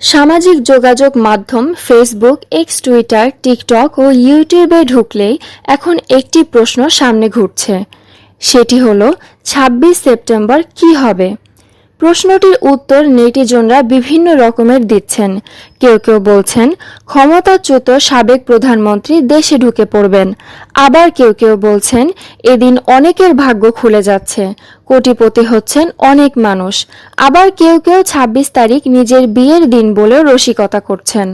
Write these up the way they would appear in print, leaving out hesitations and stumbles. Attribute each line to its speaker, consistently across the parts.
Speaker 1: সামাজিক যোগাযোগ মাধ্যম ফেসবুক, এক্স, টুইটার, টিকটক ও ইউটিউবে ঢুকলেই এখন একটি প্রশ্ন সামনে ঘুরছে। সেটি হলো ২৬ সেপ্টেম্বর কী হবে? প্রশ্নটির উত্তর নেটিজনরা বিভিন্ন রকমের দিচ্ছেন। কেউ কেউ বলছেন ক্ষমতাচ্যুত সাবেক প্রধানমন্ত্রী দেশে ঢুকে পড়বেন, আবার কেউ কেউ বলছেন এদিন অনেকের ভাগ্য খুলে যাচ্ছে, কোটিপতি হচ্ছেন অনেক মানুষ, আবার কেউ কেউ ২৬ তারিখ নিজের বিয়ের দিন বলেও রসিকতা করছেন।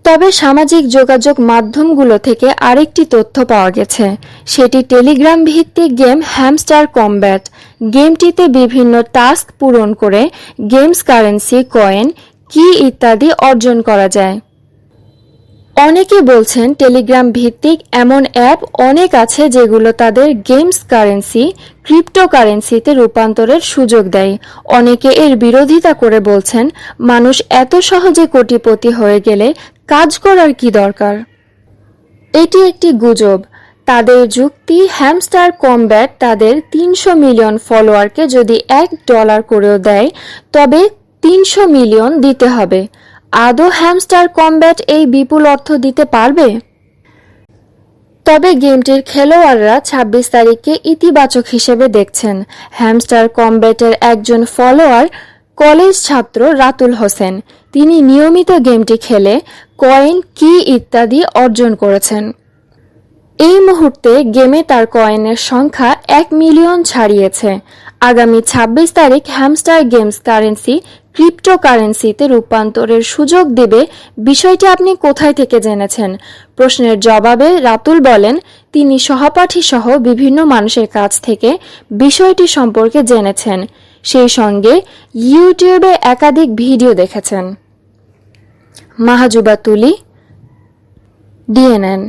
Speaker 1: তবে সামাজিক যোগাযোগ মাধ্যমগুলো থেকে আরেকটি তথ্য পাওয়া গেছে। সেটি টেলিগ্রাম ভিত্তিক গেম হ্যামস্টার কমব্যাট। গেমটিতে বিভিন্ন টাস্ক পূরণ করে গেমস কারেন্সি, কয়েন, কি ইত্যাদি অর্জন করা যায়। অনেকে বলছেন টেলিগ্রাম ভিত্তিক এমন অ্যাপ অনেক আছে যেগুলো তাদের গেমস কারেন্সি ক্রিপ্টোকারেন্সিতে রূপান্তরের সুযোগ দেয়। অনেকে এর বিরোধিতা করে বলছেন মানুষ এত সহজে কোটিপতি হয়ে গেলে কাজ করার কি দরকার। এটি একটি গুজব। তাদের যুক্তি, হ্যামস্টার কমব্যাট তাদের ৩০০ মিলিয়ন ফলোয়ারকে যদি $1 করেও দেয় তবে ৩০০ মিলিয়ন দিতে হবে। আদৌ হ্যামস্টার কমব্যাট এই বিপুল অর্থ দিতে পারবে? তবে গেমটির খেলোয়াড়রা ২৬ তারিখকে ইতিবাচক হিসেবে দেখছেন। হ্যামস্টার কমব্যাটের একজন ফলোয়ার কলেজ ছাত্র রাতুল হোসেন। তিনি নিয়মিত গেমটি খেলে কয়েন, কি ইত্যাদি অর্জন করেছেন। এই মুহূর্তে গেমে তার কয়েনের সংখ্যা ১ মিলিয়ন ছাড়িয়েছে। আগামী ২৬ তারিখ হ্যামস্টার গেমস কারেন্সি ক্রিপ্টোকারেন্সিতে রূপান্তরের সুযোগ দেবে। বিষয়টি আপনি কোথায় থেকে জেনেছেন? প্রশ্নের জবাবে রাতুল বলেন তিনি সহপাঠী সহ বিভিন্ন মানুষের কাছ থেকে বিষয়টি সম্পর্কে জেনেছেন, সেই সঙ্গে ইউটিউবে একাধিক ভিডিও দেখেছেন। মাহাজুবা তুলি, ডিএনএন।